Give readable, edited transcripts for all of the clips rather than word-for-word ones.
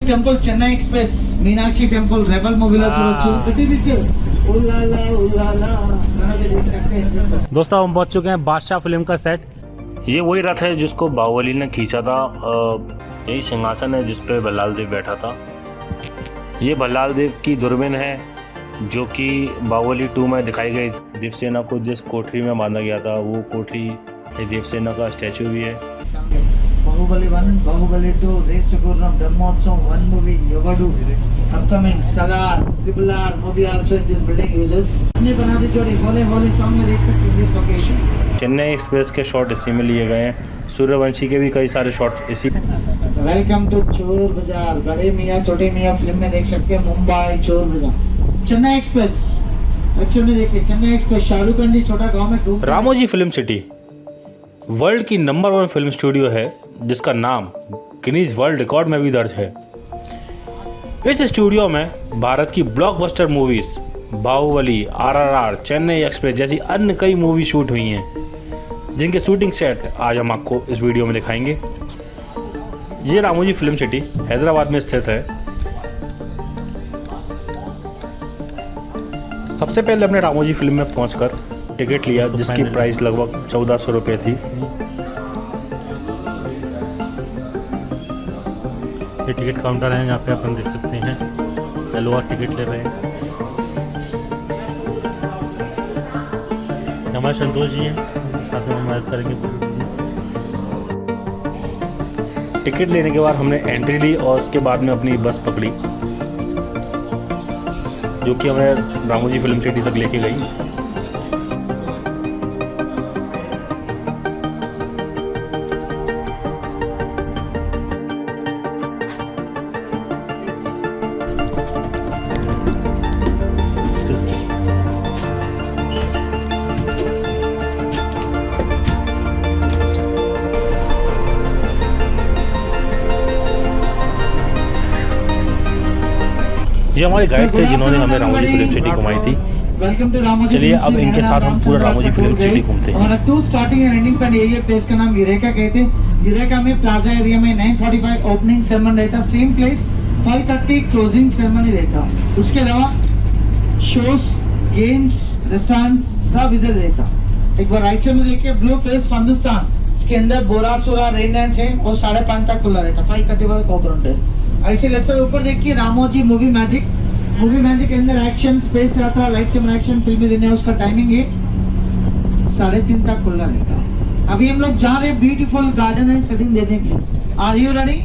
Temple Chennai express Meenakshi temple rebel మూవీలో చూడొచ్చు ప్రతి పిక్చర్ ఉల్లాలా ఉల్లాలా మనకి देख सकते हैं। दोस्तों हम पहुंच चुके हैं बादशाह फिल्म का सेट। ये वही रथ है जिसको बाहुबली ने खींचा था। यही सिंहासन है जिस पे भल्लाल देव बैठा था। ये भल्लाल देव की दूरबीन है जो कि बाहुबली 2 में दिखाई गई। देवसेना को जिस कोठरी में बांधा गया था वो कोठरी देवसेना का स्टैचू भी है। बाहुबली 1, बाहुबली 2, रेस गुर्रम, ब्रह्मोत्सव, 1 मूवी, योगडू, upcoming Salaar, triple R movie also in this building uses. हमने बना दी जोड़ी होले होले सॉन्ग में देख सकते हैं दिस लोकेशन। चेन्नई एक्सप्रेस के शॉट इसी में लिए गए हैं। सूर्यवंशी के भी कई सारे शॉट्स इसी। वेलकम टू चोर बाजार। बड़े मियाँ छोटे मियाँ फिल्म में देख सकते हैं मुंबई चोर बाजार। चेन्नई एक्सप्रेस एक्चुअली देखिए चेन्नई एक्सप्रेस शाहरुख खान जी छोटा गांव में डूब। रामोजी फिल्म सिटी वर्ल्ड की नंबर 1 फिल्म स्टूडियो है जिसका नाम गिनीज वर्ल्ड रिकॉर्ड में भी दर्ज है। इस स्टूडियो में भारत की blockbuster movies Baahubali, RRR, Chennai Express जैसी अन्य कई मूवी शूट हुई हैं जिनके शूटिंग सेट आज हम आपको इस वीडियो में दिखाएंगे। ये रामोजी फिल्म सिटी हैदराबाद में स्थित है। सबसे पहले हमने रामोजी फिल्म में पहुंचकर टिकट लिया जिसकी प्राइस लगभग 1400 रुपये थी। ये टिकट काउंटर है, यहाँ पे अपन देख सकते हैं लोग टिकट ले रहे हैं। हमारे संतोष जी हैं, साथ में मदद करेंगे। टिकट लेने के बाद हमने एंट्री ली और उसके बाद में अपनी बस पकड़ी जो कि हमें रामोजी फिल्म सिटी तक लेके गई। ये हमारे गाइड थे जिन्होंने हमें रामोजी फिल्म सिटी घुमाई थी। चलिए अब इनके साथ हम पूरा रामोजी फिल्म सिटी घूमते हैं। हमारा 2 starting and ending point area place का नाम यूरेका कहते हैं। यूरेका में प्लाजा एरिया में 9:45 ओपनिंग सेरेमनी रहता, सेम प्लेस 5:30 क्लोजिंग सेरेमनी रहता। उसके अलावा शोज, गेम्स, रेस्टोरेंट सब इधर रहता। एक बार राइट साइड में देखिए ब्लू प्लेस हिंदुस्तान, इसके अंदर बोरासुरा रेन डांस है, वो 5:30 तक खुला रहता, 5:30 ओपन है। ऐसे लेफ्ट साइड ऊपर देखिए Ramoji movie magic. Movie magic के अंदर एक्शन स्पेस रहता है, लाइट कैमरा एक्शन फिल्म देने है। उसका टाइमिंग है 3:30 तक खुला रहता। अभी हम लोग जा रहे हैं ब्यूटीफुल गार्डन है सेटिंग देने के लिए। Are you ready?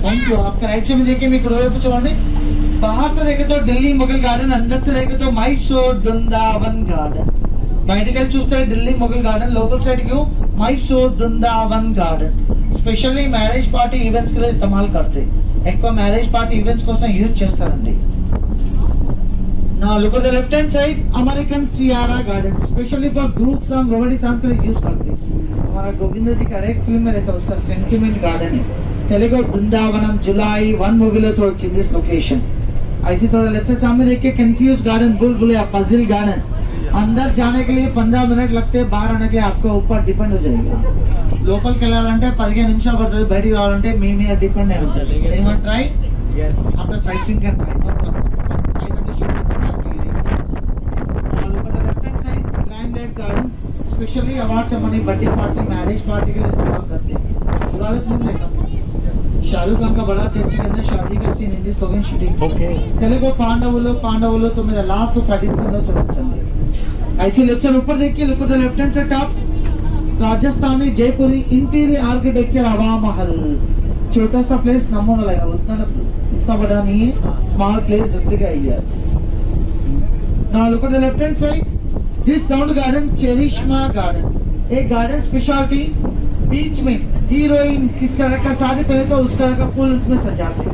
Thank you. आपका राइट साइड में देखिए मैं रोए कुछ और नहीं। बाहर से देखे तो दिल्ली मुगल गार्डन, अंदर से देखे तो मैसूर वृंदावन गार्डन। బయటికి చూస్తే ఢిల్లీ మొఘల్ గార్డెన్, లోపల సైడ్ क्यों Mysore Vrindavan garden. Specially marriage party events के लिए इस्तेमाल करते, ఎక్కువ మ్యారేజ్ పార్టీ ఈవెంట్స్ కోసం యూజ్ చేస్తారండి। Now look at the left hand side, American Sierra Garden, specially for group song, romantic songs के लिए यूज करते। हमारा गोविंद जी का एक फिल्म में रहता है, उसका सेंटिमेंट गार्डन है। तेलुगु वृंदावनम जुलाई 1 मूवी लो थोड़ा चेंजेस लोकेशन। ऐसे थोड़ा लेफ्ट साइड सामने देखिए कंफ्यूज गार्डन, बुलबुलिया पजल गार्डन। अंदर जाने के लिए 15 मिनट लगते हैं, बाहर आने के लिए आपको ऊपर डिपेंड हो जाएगा। లోపలికి వెళ్ళాలంటే 15 నిమిషాలు పడుతుంది, బయటికి రావాలంటే మీ మీద డిపెండ్ అయి ఉంటుంది। Anyone try? yes after sightseeing can try, no problem। 5:30 should be look at the left hand side, landed garden, specially award ceremony, birthday party, marriage party के लिए इस्तेमाल करते हैं। पूरा फिल्म देखा शाहरुख खान का बड़ा चर्च के अंदर शादी का seen in this location shooting. Okay Telugu పాండవులు तो मेरा लास्ट 13 सीन లో చూడొచ్చండి। ऐसे लेफ्ट साइड ऊपर देखिए, look at the left hand side top, Rajasthani Jaipuri interior architecture Hawa Mahal. छोटा सा प्लेस नमूना लगा, उतना बड़ा नहीं है, small place replica area. Now look at the left hand side, this round garden charisma garden. एक गार्डन स्पेशलिटी बीच में हीरोइन किस तरह का साड़ी पहने तो उस तरह का फूल इसमें सजाते।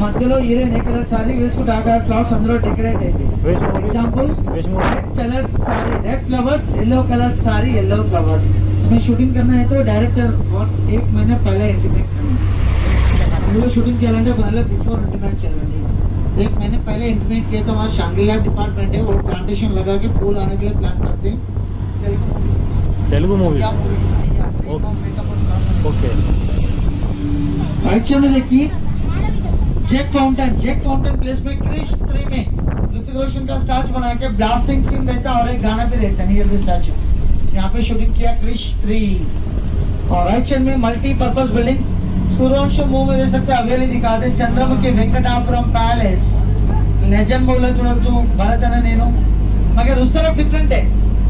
మధ్యలో హీరోయిన్ ఏ కలర్ సారీ వేసుకుంటే ఆ కలర్ ఫ్లవర్స్ అందరూ డెకరేట్ అయితే। Example red colour sari red flowers, yellow colour sari yellow flowers. इसमें शूटिंग करना है तो डायरेक्टर और 1 महीने पहले इंटीमेट करना। इंదులో शूटिंग చేయాలంటే ఒక నెల बिफोर इंटीमेट చేయాలండి। 1 महीने पहले इंटीमेट किया तो वहाँ शांगिला डिपार्टमेंट है, वो प्लांटेशन लगा के फूल आने के लिए प्लान करते हैं। Telugu movie okay. Right side में देखिए जेट फाउंटेन प्लेस में क्रिश 3 में ऋतिक रोशन का स्टैचू बना के ब्लास्टिंग सीन रहता है और एक गाना भी रहता है नियर द स्टैचू। यहाँ पे शूटिंग किया क्रिश 3। और राइट साइड में मल्टीपर्पज बिल्डिंग सूर्यवंशम मूव में देख सकते हवेली दिखाते Chandramukhi Venkatapuram palace legend move లో చూడొచ్చు భరత్ అనే నేను मगर उस तरफ डिफरेंट है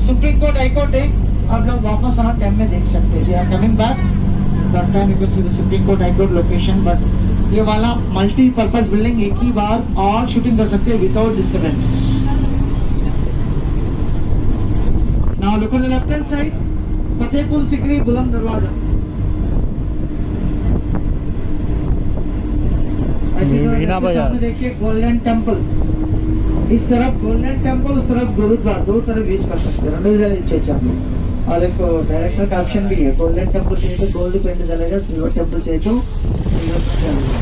सुप्रीम कोर्ट हाई कोर्ट है आप लोग वापस आना टाइम में देख सकते हैं। We are coming back that time you can see the Supreme Court high court location but ये वाला मल्टीपर्पज बिल्डिंग एक ही बार और शूटिंग कर सकते हैं without disturbance. Now look on the left hand side Fatehpur Sikri बुलंद दरवाजा ऐसी तरह सामने देखिए गोल्डन टेंपल इस तरफ गोल्डन टेंपल उस तरफ गुरुद्वारा दो तरफ यूज कर सकते हैं రెండు విధాలు ఇచ్చేచ్చాము और एक डायरेक्टर का ऑप्शन भी है गोल्डन टेंपल चाहिए तो गोल्ड पेंट डालेगा सिल्वर टेंपल चाहिए तो सिल्वर पेंट डालेगा।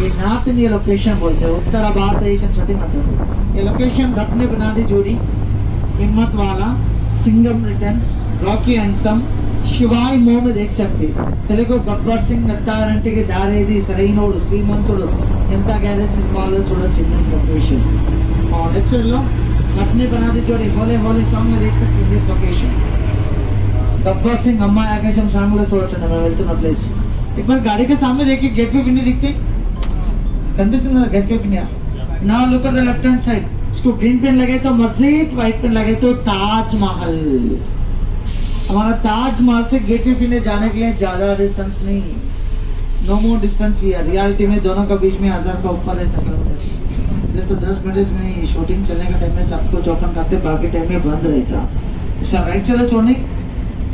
ये नॉर्थ इंडिया लोकेशन बोलते हैं उत्तर भारत देशम शूटिंग मतलब ये लोकेशन दक्षिण बनादी जोड़ी हिम्मत वाला Singham returns Rocky handsome Shivai move में देख सकते తెలుగు గబ్బర్ సింగ్ నత్తారంటికి దారేది సరైనోడు శ్రీమంతుడు జనతా గ్యారేజ్ సినిమాలో చూడొచ్చు ఇన్ లొకేషన్। और लेफ्ट साइड लो लखने बना दी जोड़ी होले होले सॉन्ग में देख सकते हैं दिस लोकेशन गब्बर सिंह अम्मा आकाशम सॉन्ग में थोड़ा चढ़ना मैं वेलतुना प्लेस एक बार गाड़ी के सामने देखिए गेट वे ऑफ इंडिया दिखते condition Gateway of India. Now look at the left hand side इसको ग्रीन पेन लगे तो मस्जिद व्हाइट पेन लगे तो ताजमहल। हमारा ताजमहल से गेट वे ऑफ इंडिया जाने के लिए ज्यादा डिस्टेंस नहीं no more distance here reality में दोनों का बीच में 1000 का ऊपर है किलोमीटर तो 10 मिनट में शूटिंग चलने का टाइम में सब कुछ ओपन करते बाकी टाइम में बंद रहता सर राइट चलो చూడండి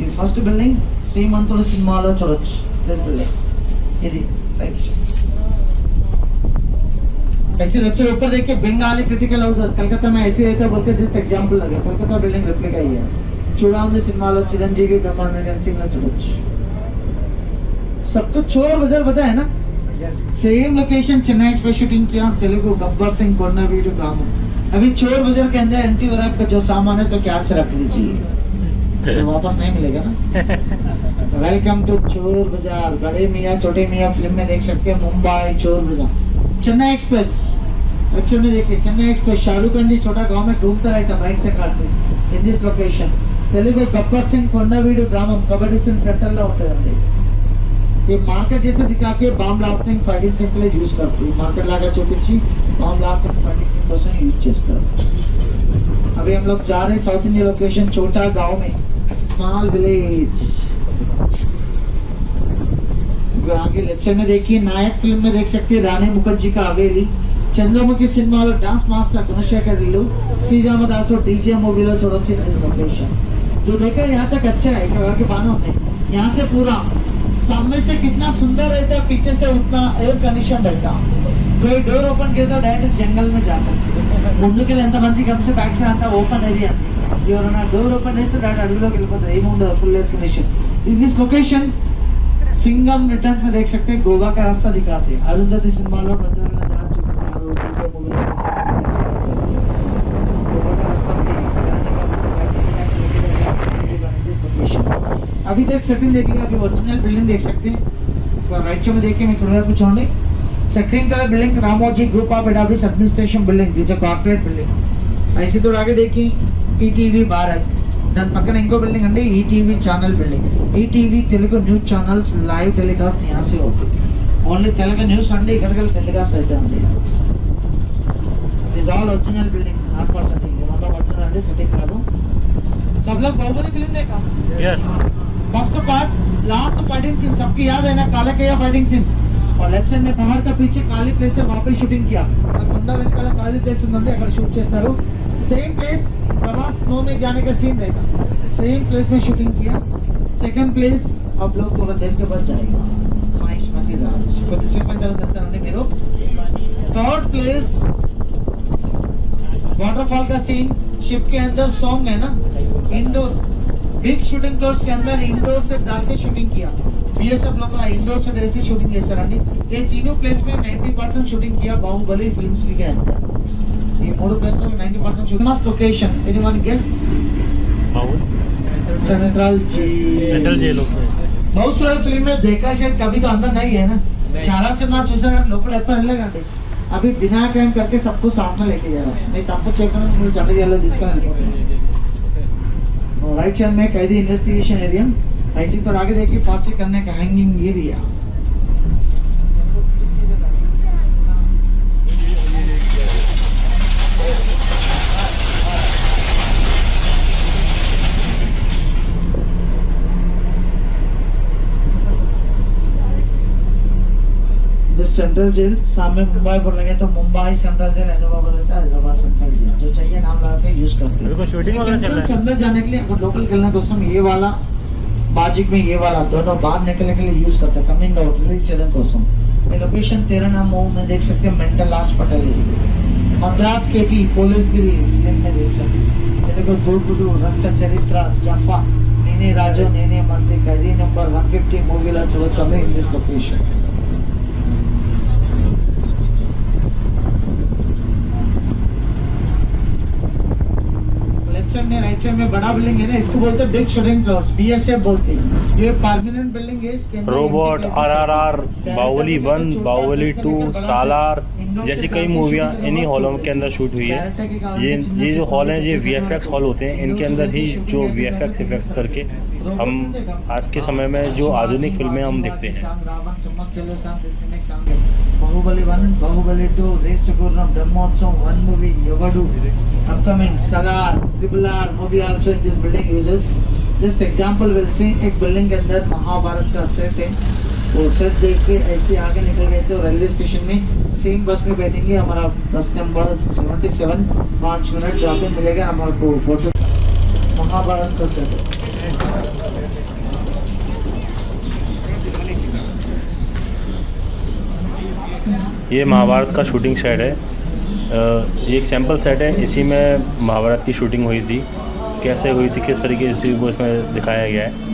ఈ ఫస్ట్ బిల్డింగ్ శ్రీమంతుడు సినిమాలో చూడొచ్చు దిస్ బిల్డింగ్ ఇది రైట్ ऐसे लेफ्ट साइड ऊपर देखिए बंगाली क्रिटिकल हाउसेस कलकत्ता में ऐसे रहता बोल के जस्ट एग्जांपल लगे कलकत्ता बिल्डिंग रेप्लिका ही है చూడా ఉంది సినిమాలో చిరంజీవి బ్రహ్మానంద గారి సినిమా చూడొచ్చు सबको चोर बाजार पता है ना same location Chennai express shooting किया तेलुगु गब्बर सिंह कोन्ना वीडियो काम अभी चोर बाजार के अंदर एंटी वैराग का जो सामान है तो क्या से रख लीजिए तो वापस नहीं मिलेगा ना। वेलकम टू चोर बाजार बड़े मियाँ छोटे मियाँ फिल्म में देख सकते हैं मुंबई चोर बाजार चेन्नई एक्सप्रेस एक्चुअल में देखिए चेन्नई एक्सप्रेस शाहरुख खान जी छोटा गांव में घूमता रहता बाइक से कार से in this location Telugu Gabbar Singh कोन्ना वीडियो ग्रामम कबड्डी सेंटर లో ఉంటదండి। ये मार्केट जैसे दिखा के बॉम्ब ब्लास्टिंग फाइटिंग सीन के लिए यूज करते हैं मार्केट लागा చూపించి बॉम्ब ब्लास्टिंग फाइटिंग सीन కోసం यूज చేస్తారు। अभी हम लोग जा रहे हैं साउथ इंडिया लोकेशन छोटा गांव में स्मॉल विलेज। आगे लेफ्ट साइड में देखिए नायक फिल्म में देख सकते हैं रानी मुखर्जी का हवेली चंद्रमुखी सिनेमाలో डांस मास्टर गुणशेखर रीलू శ్రీరామదాసు डीजे मूवी లో చూడొచ్చు इस लोकेशन जो देखा यहाँ तक अच्छा है के बानों में यहाँ से पूरा सामने से कितना सुंदर रहता पीछे से उतना एयर कंडीशन रहता कोई डोर ओपन किया तो डायरेक्ट जंगल में जा सकते ముందుకు ఎంత మంచి గమ్స్ బ్యాక్ సైడ్ అంతా ఓపెన్ ఏరియా ఎవరైనా డోర్ ఓపెన్ చేస్తే డైరెక్ట్ అడవిలోకి వెళ్ళిపోతారు ఏముండదు full air condition. In this location Singham returns में देख सकते हैं गोवा का रास्ता दिखाते हैं अरुंधति सिनेमाలో గద్దరల దారి చూపిస్తారు డీజే మూవీలో गोवा का रास्ता अभी तक सेटिंग देखिए अभी ओरिजिनल बिल्डिंग देख सकते हैं तो राइट साइड में देखिए मैं थोड़ा कुछ होंगे second colour building Ramoji group of head office administration building this a corporate building. ऐसे तो आगे देखिए ఈటీవీ భారత్ దాని పక్కన ఇంకో బిల్డింగ్ అంటే ETV channel building ETV Telugu news channels live telecast यहाँ से होते ఓన్లీ తెలుగు న్యూస్ అంటే ఇక్కడ టెలికాస్ట్ అయితే ఉంది। This all original building not for setting मतलब ओरिजिनल అంటే సెట్టింగ్ కాదు। सब लोग बाहुबली फिल्म देखा yes first part last fighting scene सबकी याद है ना काला किया फाइटिंग सीन और लेफ्ट साइड में पहाड़ का पीछे काली प्लेस से वहां पे शूटिंग किया కొండ వెనకాల కాలి ప్లేస్ ఉందంటే అక్కడ షూట్ చేస్తారు सेम प्लेस प्रवास स्नो में जाने का सीन रहेगा सेम प्लेस में शूटिंग किया। सेकंड प्लेस आप लोग थोड़ा देर के बाद जाएगा महिष्मती राज కొద్దిసేపు అయిన తర్వాత వెళ్తారండి మీరు। थर्ड प्लेस वाटरफॉल का सीन शिप के अंदर सॉन्ग है ना इंडोर बिग शूटिंग फ्लोर्स के अंदर इंडोर से डाल के शूटिंग किया बीएसएफ लोग इंडोर से ऐसे शूटिंग చేస్తారండి। ये तीनों प्लेस में 90% शूटिंग किया बाहुबली फिल्म्स के अंदर ये మూడు ప్లేస్ లో 90% shooting must location anyone guess central jail central jail बहुत सारे फिल्म में देखा शायद कभी तो अंदर नहीं है ना చాలా సినిమా చూసారా లోపల ఎప్పుడు వెళ్ళలేదండి అవి బినా క్రైమ్ करके सबको साथ में लेके जा रहा है नहीं तप्पु చేయకుండా మీరు సడన్ గా తీసుకొని వెళ్ళిపోతారు राइट साइड में कैदी इन्वेस्टिगेशन एरिया ऐसी तो आगे देखिए फांसी करने का हैंगिंग एरिया सेंट्रल जेल सामने मुंबई बोलेंगे तो मुंबई सेंट्रल जेल हैदराबाद बोलेंगे तो हैदराबाद सेंट्रल जेल जो चाहिए नाम लगा के यूज करते हैं शूटिंग वगैरह चल रहा है अंदर जाने के लिए अगर लोकल खेलने కోసం ये वाला बाजिक में ये वाला दोनों बाहर निकलने के लिए यूज करते हैं कमिंग आउट रिलीज चलने కోసం ये लोकेशन 13 नाम मूव में देख सकते हैं मेंटल हॉस्पिटल मद्रास के भी पुलिस गिरी फिल्म में देख सकते हैं तेलुगु दूरपुdu रक्त चरित्र जंपा నేనే రాజు నేనే మంత్రి ఖైదీ నంబర్ 150 మూవీలో చూడొచ్చు ఇన్ దిస్ లొకేషన్ में राइट साइड में बड़ा बिल्डिंग है ना इसको बोलते हैं बिग शूटिंग फ्लोर्स बीएसएफ बोलते हैं ये परमानेंट बिल्डिंग है इसके अंदर रोबोट आरआरआर बाहुबली 1 बाहुबली 2 सालार जैसी कई मूवियाँ इन्हीं हॉलों के अंदर शूट हुई है ये जो हॉल हैं ये वीएफएक्स हॉल होते हैं इनके अंदर ही जो वीएफएक्स इफेक्ट्स करके हम आज के समय में जो आधुनिक फिल्में हम देखते हैं बाहुबली 1 बाहुबली 2 रेस गुर्रम ब्रह्मोत्सव 1 मूवी योगडू upcoming Salaar triple R movie also in this building uses just example will see एक बिल्डिंग के अंदर महाभारत का सेट है वो सेट देख के ऐसे आगे निकल गए थे रेलवे स्टेशन में सेम बस में बैठेंगे हमारा बस नंबर 77 5 मिनट ड्रॉपिंग मिलेगा हमारे को फोटो महाभारत का सेट है ये महाभारत का शूटिंग सेट है ये एक सैंपल सेट है इसी में महाभारत की शूटिंग हुई थी कैसे हुई थी किस तरीके से वो इसमें दिखाया गया है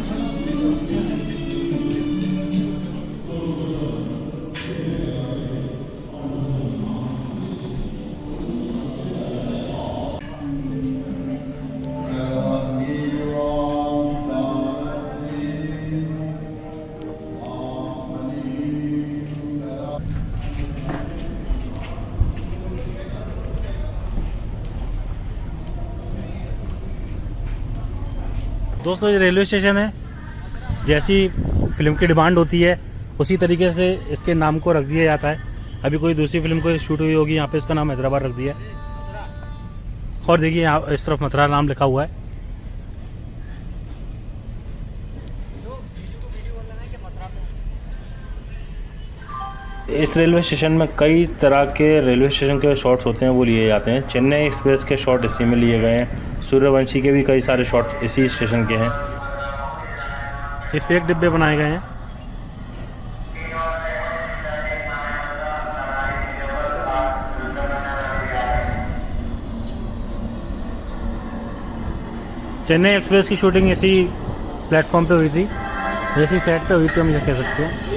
दोस्तों ये रेलवे स्टेशन है जैसी फिल्म की डिमांड होती है उसी तरीके से इसके नाम को रख दिया जाता है अभी कोई दूसरी फिल्म को शूट हुई होगी यहाँ पे इसका नाम हैदराबाद रख दिया और देखिए यहाँ इस तरफ मथुरा नाम लिखा हुआ है इस रेलवे स्टेशन में कई तरह के रेलवे स्टेशन के शॉट्स होते हैं वो लिए जाते हैं चेन्नई एक्सप्रेस के शॉट इसी में लिए गए हैं सूर्यवंशी के भी कई सारे शॉट्स इसी स्टेशन के हैं ये फेक डिब्बे बनाए गए हैं चेन्नई एक्सप्रेस की शूटिंग इसी प्लेटफॉर्म पे हुई थी इसी सेट पे हुई थी हम ये कह सकते हैं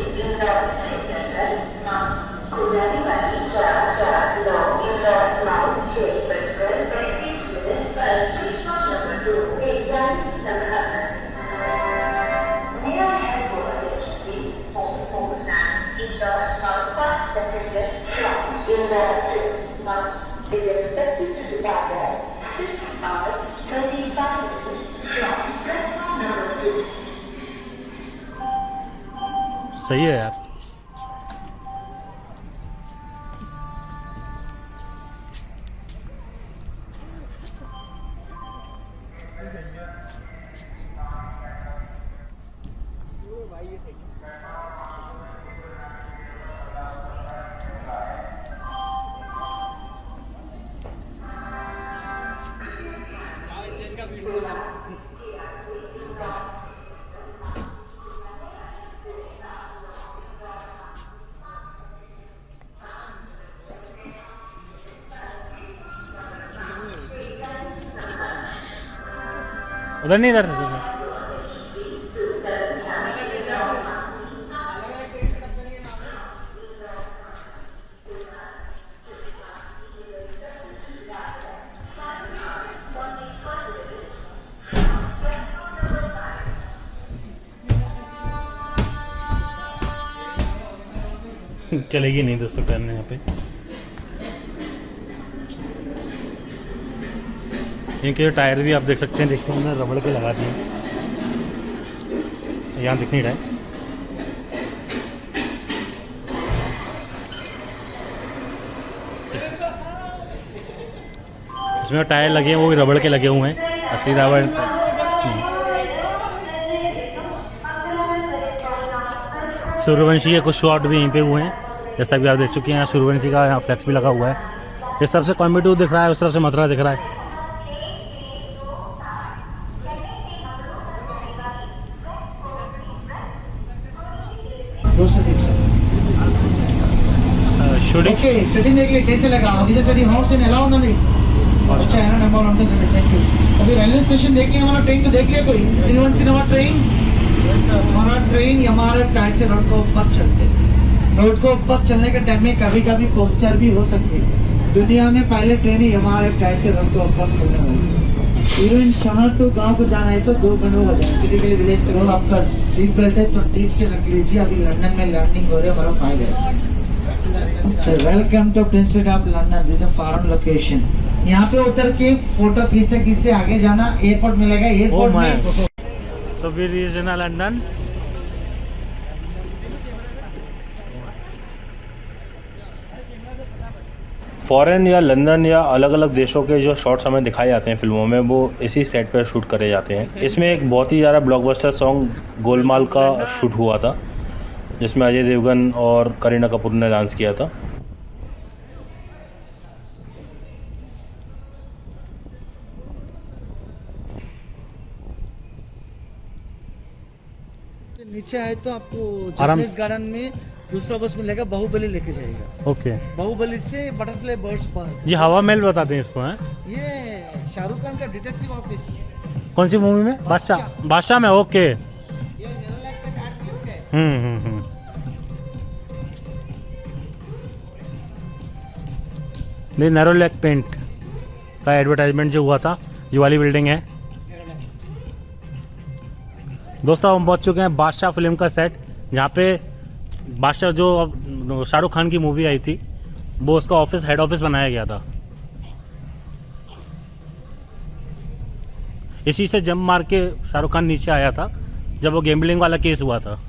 सही है यार उधर नहीं इधर चलेगी नहीं दोस्तों ट्रेन यहाँ पे। इनके टायर भी आप देख सकते हैं, देखिए उन्होंने रबड़ के लगा दिए, यहाँ दिख नहीं रहा है। इसमें टायर लगे हैं वो भी रबड़ के लगे हुए हैं, असली रबड़ नहीं। सूर्यवंशी के कुछ शॉट भी यहीं पे हुए हैं, जैसा भी आप देख चुके हैं। यहाँ सूर्यवंशी का यहाँ फ्लैक्स भी लगा हुआ है। इस तरफ से कॉम्बिटू दिख रहा है, उस तरफ से मथुरा दिख रहा है। शूटिंग ओके सेटिंग देख लिए कैसे लगा अभी से सेटिंग हाउस इन अलाउ ना नहीं अच्छा है ना नंबर 1 पे सेटिंग थैंक यू। अभी रेलवे स्टेशन देख लिया हमारा, ट्रेन को देख लिया कोई त्रिवेंद्र सिनेमा ट्रेन, हमारा ट्रेन हमारे टाइट से रोड को ऊपर चलते, रोड को ऊपर चलने के टाइम में कभी कभी पंक्चर भी हो सकती है। दुनिया में पहले ट्रेन ही हमारे टाइट से रोड को ऊपर चलने वाली। हीरोइन शहर तो गांव को जाना है तो 2 घंटे हो जाए, सिटी के लिए विलेज करो। आपका सीट बेल्ट है तो ठीक से रख लीजिए, अभी लंदन में लैंडिंग हो रही है, हमारा फायदा है। Sir welcome to Prince Street of London, this is foreign location. यहाँ पे उतर के फोटो खींचते खींचते आगे जाना, एयरपोर्ट मिलेगा, एयरपोर्ट में तो we reached in London. Foreign या लंदन या अलग अलग देशों के जो शॉट्स हमें दिखाए जाते हैं फिल्मों में, वो इसी सेट पर शूट करे जाते हैं। इसमें एक बहुत ही ज़्यादा ब्लॉकबस्टर सॉन्ग गोलमाल का शूट हुआ था, जिसमें अजय देवगन और करीना कपूर ने डांस किया था। नीचे आए तो आपको आराम- जपनीज गार्डन में दूसरा बस मिलेगा, बाहुबली लेके जाएगा। ओके, बाहुबली से बटरफ्लाई बर्ड्स पार्क। ये हवा महल बताते हैं इसको, हैं? ये शाहरुख खान का डिटेक्टिव ऑफिस। कौन सी मूवी में? बादशाह, बादशाह में। ओके। ये नेरोलैक का कार्ड फिल्म है। ये नैरोलैक पेंट का एडवर्टाइजमेंट जो हुआ था, ये वाली बिल्डिंग है। दोस्तों हम पहुंच चुके हैं बादशाह फिल्म का सेट, जहाँ पे बादशाह जो शाहरुख खान की मूवी आई थी, वो उसका ऑफिस, हेड ऑफिस बनाया गया था। इसी से जंप मार के शाहरुख खान नीचे आया था जब वो गैम्बलिंग वाला केस हुआ था।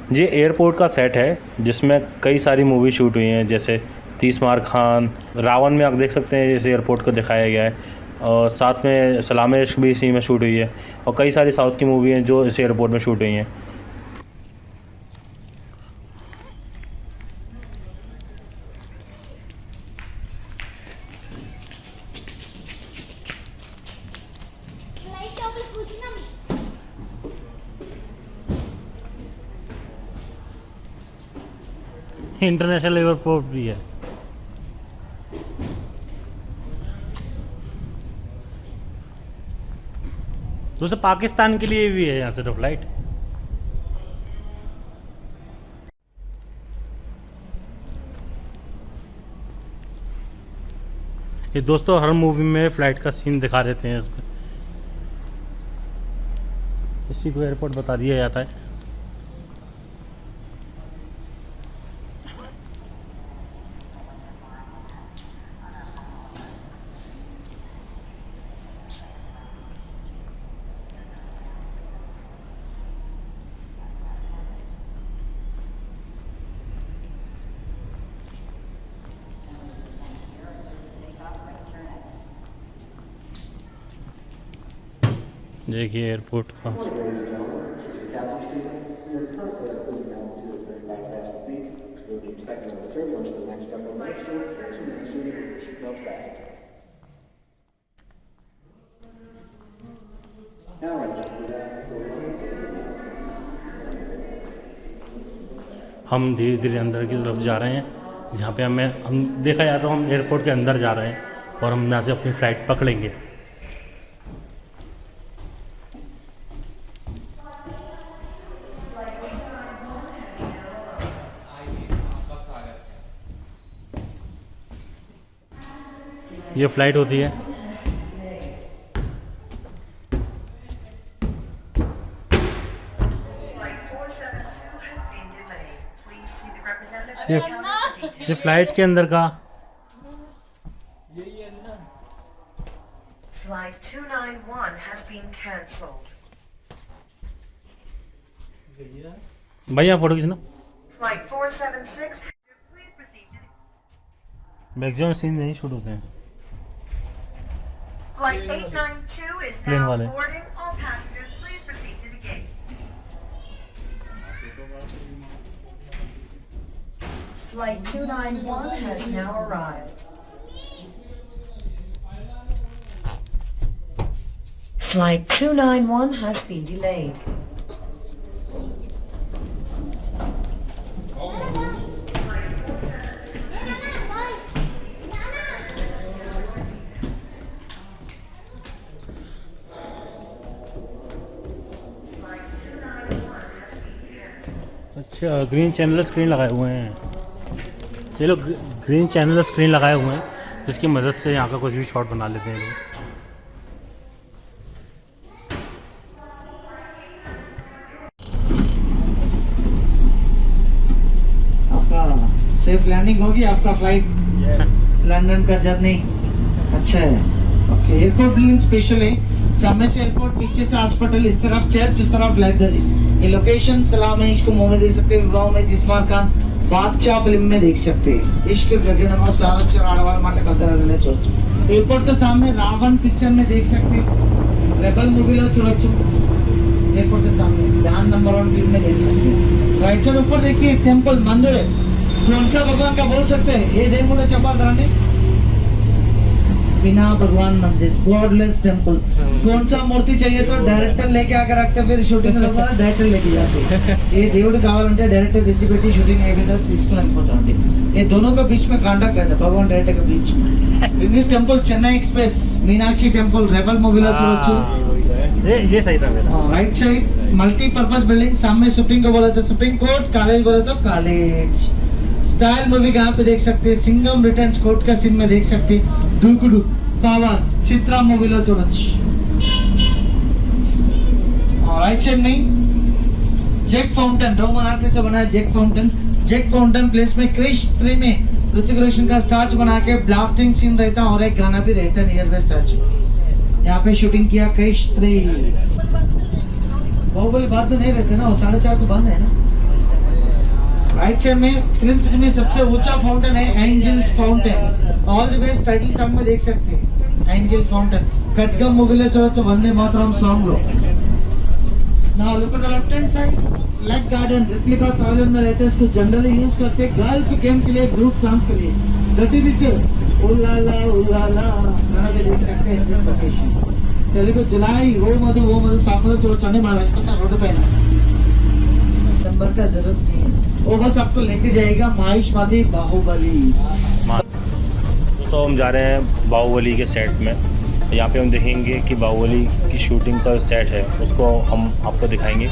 ये एयरपोर्ट का सेट है, जिसमें कई सारी मूवी शूट हुई हैं, जैसे 30 मार खान, रावण में आप देख सकते हैं इस एयरपोर्ट को दिखाया गया है, और साथ में सलाम इश्क भी इसी में शूट हुई है, और कई सारी साउथ की मूवी हैं जो इस एयरपोर्ट में शूट हुई हैं। इंटरनेशनल एयरपोर्ट भी है। दोस्तों पाकिस्तान के लिए भी है यहाँ से तो फ्लाइट। ये दोस्तों हर मूवी में फ्लाइट का सीन दिखा देते हैं इसमें, इसी को एयरपोर्ट बता दिया जाता है। देखिए एयरपोर्ट का हम धीरे धीरे अंदर की तरफ जा रहे हैं, जहाँ पे हम देखा जाए तो हम एयरपोर्ट के अंदर जा रहे हैं और हम यहाँ से अपनी फ़्लाइट पकड़ेंगे। ये फ्लाइट होती है। ये फ्लाइट के अंदर का Flight 291 has been cancelled. भाई यहाँ फोटो खींचना। Flight 476. Please proceed to the... maximum scene नहीं शूट होते हैं। Flight 892 is Plane now वाले। boarding. All passengers, please proceed to the gate. Flight 291 has now arrived. Flight 291 has been delayed. अच्छा, green channel screen लगाए हुए हैं ये लोग। ग्रीन चैनल स्क्रीन लगाए हुए हैं जिसकी मदद से यहाँ का कुछ भी शॉट बना लेते हैं लोग। आपका सेफ लैंडिंग होगी, आपका फ्लाइट लंदन का जर्नी अच्छा है। ओके, एयरपोर्ट बिल्डिंग स्पेशल है। सामने से एयरपोर्ट, पीछे से हॉस्पिटल, इस तरफ चर्च, इस तरफ लाइब्रेरी। ये लोकेशन सलाम है, इसको मुंह में देख सकते हैं। विवाह में जिस्मार खान बादशाह फिल्म में देख सकते हैं। इश्क गगनमो सारच आड़वाड़ మాట కథలనే చూడొచ్చు। एयरपोर्ट के सामने रावण पिक्चर में देख सकते हैं। रेबल मूवी लो చూడొచ్చు। एयरपोर्ट के सामने ध्यान नंबर 1 फिल्म में देख सकते हैं। राइट साइड ऊपर देखिए टेंपल, मंदिर है। कौन सा भगवान का बोल सकते हैं? ये देखो चपादराने बिना भगवान मंदिर, गॉडलेस टेंपल। कौन सा मूर्ति चाहिए तो डायरेक्टर लेके आकर रखते, फिर షూటింగ్ లో डायरेक्टर लेके जाते। ये దేవుడు కావాలంటే डायरेक्टर తెచ్చిపెట్టి షూటింగ్ అయిపోయిన తీసుకొని వెళ్ళిపోతామండి। ये दोनों के बीच में कांटेक्ट रहता है, भगवान डायरेक्टर के बीच में। This temple Chennai express, Meenakshi temple, rebel movie లో చూడొచ్చు। ये सही था मेरा। राइट साइड मल्टीपर्पज बिल्डिंग, सामने सुप्रीम को बोले तो सुप्रीम कोर्ट, कॉलेज बोले तो कॉलेज। स्टाइल मूवी का यहाँ पे देख सकते हैं। सिंगम रिटर्न्स कोर्ट का सीन में देख सकते हैं। दूकुडू पावर चित्रा मूवी लो చూడొచ్చు। और राइट साइड में जेक फाउंटेन, रोमन आर्ट से बनाया जेक फाउंटेन। जेक फाउंटेन प्लेस में क्रिश ट्री में ऋतिक रोशन का स्टैचू बना के ब्लास्टिंग सीन रहता और एक गाना भी रहता नियर बाय स्टैचू। यहाँ पे शूटिंग किया क्रिश ट्री। बाहुबली बात तो नहीं रहते ना, वो 4:30 को बंद है ना। राइट साइड में फिल्म सिटी में सबसे ऊंचा फाउंटेन है Angels Fountain. All the best title song में देख सकते हैं एंजल फाउंटेन। खड्गम मूवी లో చూడొచ్చు వందే మాతరం సాంగ్ లో। Now look at the left hand side, lake garden replica column में रहते हैं। इसको जनरली यूज करते हैं गर्ल्स गेम के लिए, ग्रुप सॉन्ग्स के लिए। गति बीच उलाला गाना भी देख सकते हैं इस लोकेशन। తెలుగు जुलाई वो मधु साफलो చూడొచ్చు అండి మన వెళ్తున్న రోడ్డు పైన। नंबर का जरूरत नहीं है, वो बस आपको लेके जाएगा माहिष्मती बाहुबली। तो हम जा रहे हैं बाहुबली के सेट में। यहाँ पे हम देखेंगे कि बाहुबली की शूटिंग का सेट है उसको हम आपको दिखाएंगे।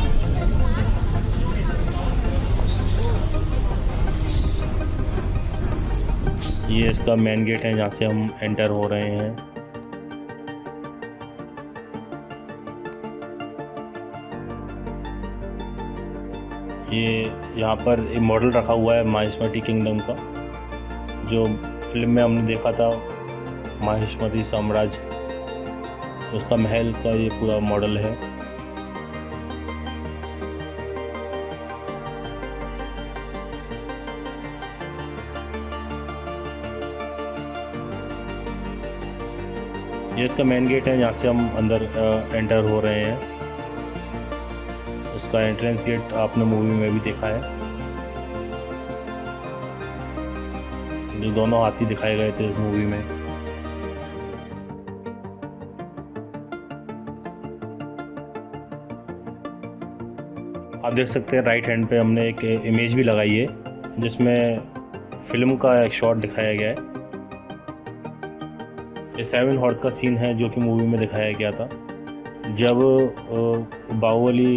ये इसका मेन गेट है जहाँ से हम एंटर हो रहे हैं। ये यहाँ पर एक मॉडल रखा हुआ है माहिष्मती किंगडम का, जो फिल्म में हमने देखा था माहिष्मती साम्राज्य, उसका महल का ये पूरा मॉडल है। ये इसका मेन गेट है जहाँ से हम अंदर एंटर हो रहे हैं। उसका एंट्रेंस गेट आपने मूवी में भी देखा है। जो दोनों हाथी दिखाए गए थे इस मूवी में। आप देख सकते हैं राइट हैंड पे हमने एक इमेज भी लगाई है जिसमें फिल्म का एक शॉट दिखाया गया है। ये 7 हॉर्स का सीन है जो कि मूवी में दिखाया गया था। जब बाहुबली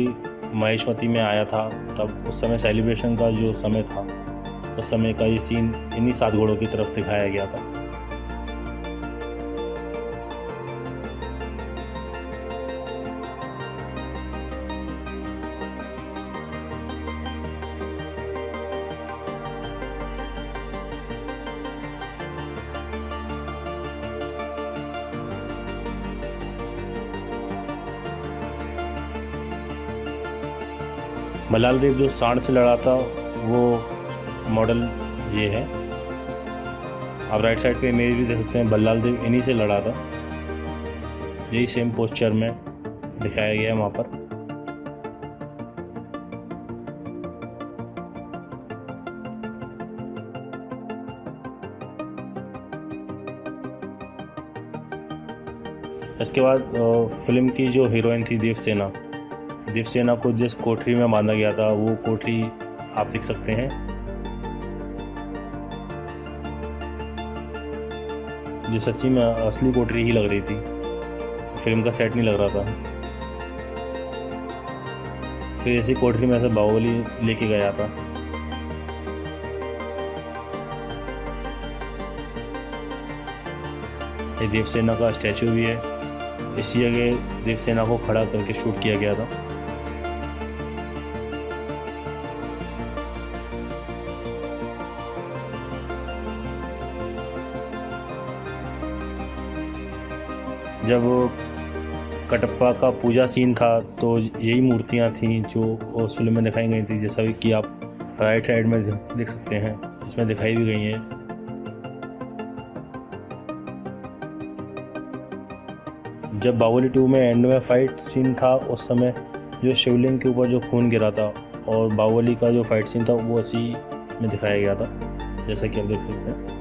माहिष्मती में आया था तब उस समय सेलिब्रेशन का जो समय था उस समय का ये सीन इन्हीं 7 घोड़ों की तरफ दिखाया गया था। बल्लाल देव जो सांड से लड़ा था वो मॉडल ये है। आप राइट साइड पे इमेज भी देख सकते हैं, बल्लाल देव इन्हीं से लड़ा था। यही सेम पोस्चर में दिखाया गया है वहाँ पर। इसके बाद फिल्म की जो हीरोइन थी देवसेना को जिस कोठरी में बांधा गया था वो कोठरी आप देख सकते हैं, जो सच्ची में असली कोठरी ही लग रही थी, फिल्म का सेट नहीं लग रहा था। फिर इसी कोठरी में से बाहुबली लेके गया था। ये देवसेना का स्टैचू भी है, इसी जगह देवसेना को खड़ा करके शूट किया गया था। जब कटप्पा का पूजा सीन था तो यही मूर्तियां थीं जो उस फिल्म में दिखाई गई थी, जैसा कि आप राइट साइड में देख सकते हैं, इसमें दिखाई भी गई हैं। जब बाहुबली 2 में एंड में फाइट सीन था उस समय जो शिवलिंग के ऊपर जो खून गिरा था और बाहुबली का जो फाइट सीन था वो उसी में दिखाया गया था, जैसा कि आप देख सकते हैं।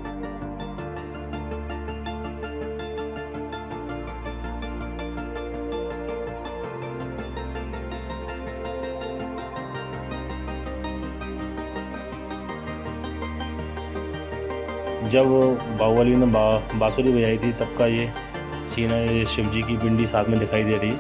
जब बाहुबली ने बांसुरी बजाई थी तब का ये सीन है। ये शिव जी की पिंडी साथ में दिखाई दे रही है।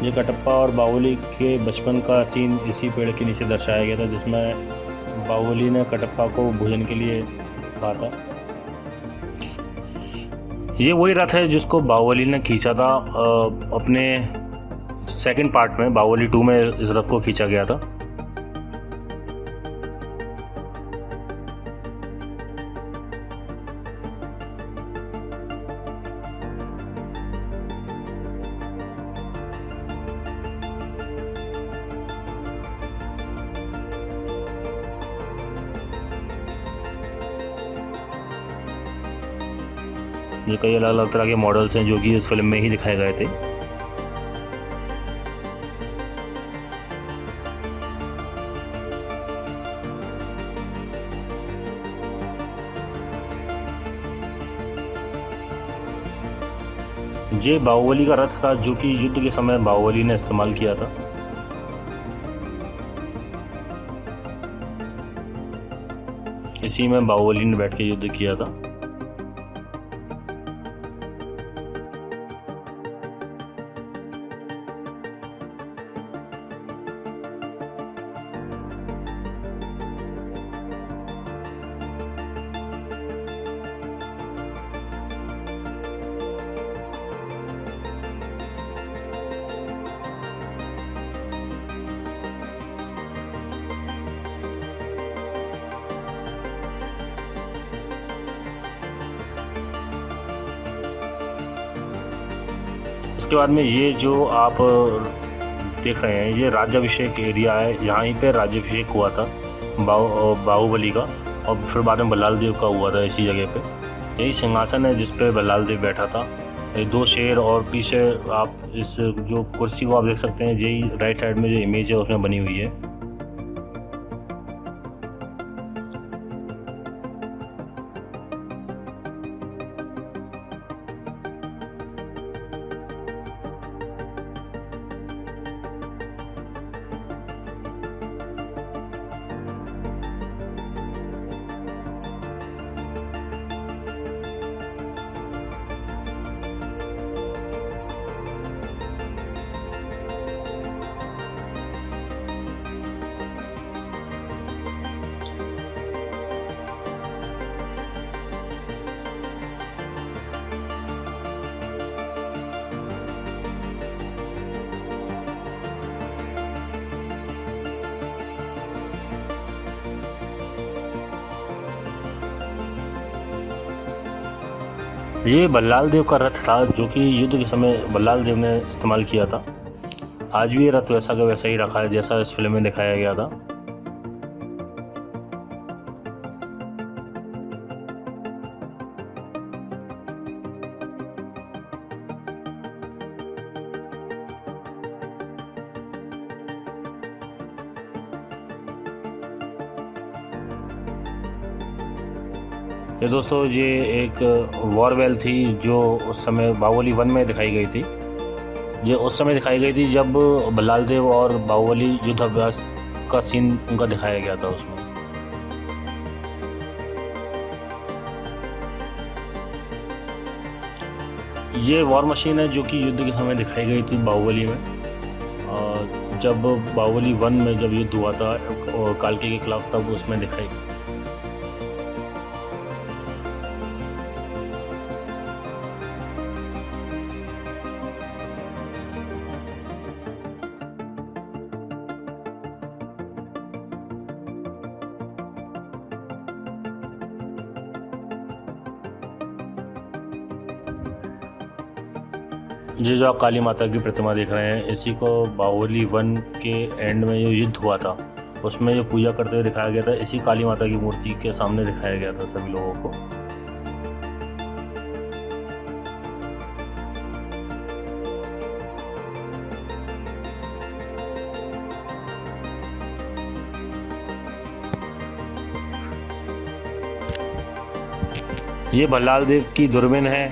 ये कटप्पा और बाहुबली के बचपन का सीन इसी पेड़ के नीचे दर्शाया गया था, जिसमें बाहुबली ने कटप्पा को भोजन के लिए कहा था। ये वही रथ है जिसको बाहुबली ने खींचा था अपने सेकंड पार्ट में। बाहुबली 2 में इस रथ को खींचा गया था। ये कई अलग अलग तरह के मॉडल्स हैं जो कि इस फिल्म में ही दिखाए गए थे। ये बाहुबली का रथ था जो कि युद्ध के समय बाहुबली ने इस्तेमाल किया था। इसी में बाहुबली ने बैठ के युद्ध किया था। उसके बाद में ये जो आप देख रहे हैं ये राज्याभिषेक एरिया है। यहाँ पे राज्याभिषेक हुआ था बाहुबली का, और फिर बाद में बल्लाल देव का हुआ था इसी जगह पे। यही सिंहासन है जिस पे बल्लाल देव बैठा था। ये 2 शेर और पीछे आप इस जो कुर्सी को आप देख सकते हैं, यही राइट साइड में जो इमेज है उसमें बनी हुई है। ये बल्लाल देव का रथ था जो कि युद्ध के समय बल्लाल देव ने इस्तेमाल किया था। आज भी ये रथ वैसा का वैसा ही रखा है जैसा इस फिल्म में दिखाया गया था। ये दोस्तों ये एक वॉर वेल थी जो उस समय बाहुबली 1 में दिखाई गई थी। ये उस समय दिखाई गई थी जब बल्लाल देव और बाहुबली युद्ध अभ्यास का सीन उनका दिखाया गया था उसमें। ये वॉर मशीन है जो कि युद्ध के समय दिखाई गई थी बाहुबली में। जब बाहुबली 1 में जब युद्ध हुआ था काल्की के खिलाफ तब उसमें दिखाई। ये जो आप काली माता की प्रतिमा देख रहे हैं इसी को बाहुबली 1 के एंड में जो युद्ध हुआ था उसमें जो पूजा करते हुए दिखाया गया था, इसी काली माता की मूर्ति के सामने दिखाया गया था सभी लोगों को। ये बल्लाल देव की दूरबीन है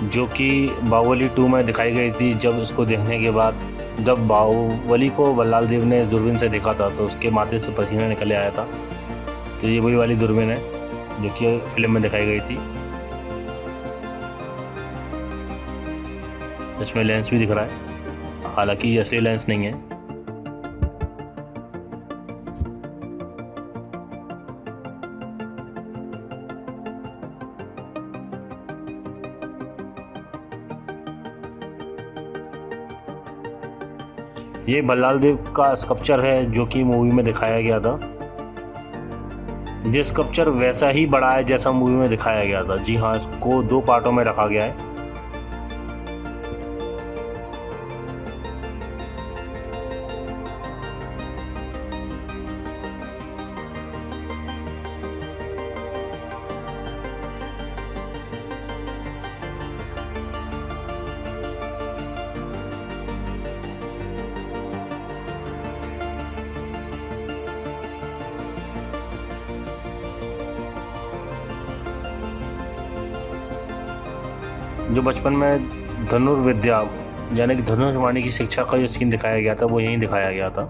जो कि बाहुबली 2 में दिखाई गई थी। जब इसको देखने के बाद जब बाहुबली को बल्लाल देव ने दूरबीन से देखा था तो उसके माथे से पसीना निकले आया था। तो ये वही वाली दूरबीन है जो कि फिल्म में दिखाई गई थी। इसमें लेंस भी दिख रहा है, हालांकि ये असली लेंस नहीं है। ये बल्लाल देव का स्कल्पचर है जो कि मूवी में दिखाया गया था। ये स्कल्पचर वैसा ही बड़ा है जैसा मूवी में दिखाया गया था। जी हाँ, इसको 2 पार्टों में रखा गया है। जो बचपन में धनुर्विद्या यानी कि धनुष वाणी की शिक्षा का जो सीन दिखाया गया था वो यहीं दिखाया गया था।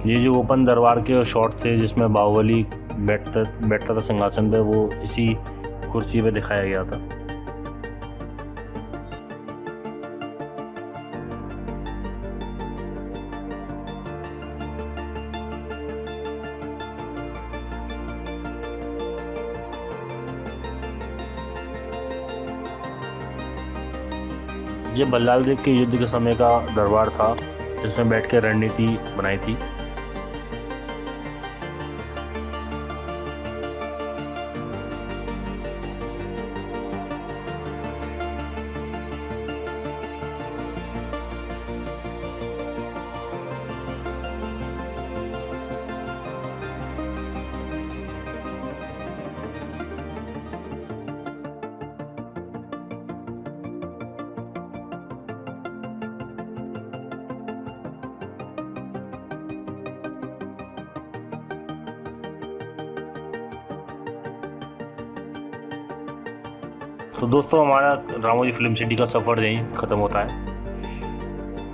ये जो ओपन दरबार के शॉट थे जिसमें बाहुबली बैठता था सिंहासन पे, वो इसी कुर्सी पे दिखाया गया था। ये बल्लाल देव के युद्ध के समय का दरबार था जिसमें बैठ के रणनीति बनाई थी। तो दोस्तों हमारा रामोजी फिल्म सिटी का सफ़र यहीं ख़त्म होता है।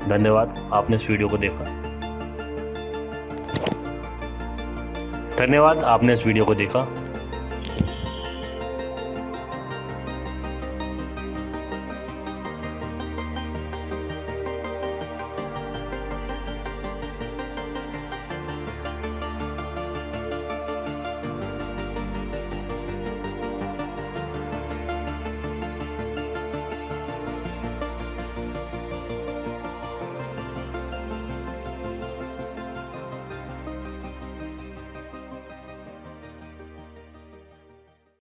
धन्यवाद आपने इस वीडियो को देखा। धन्यवाद आपने इस वीडियो को देखा।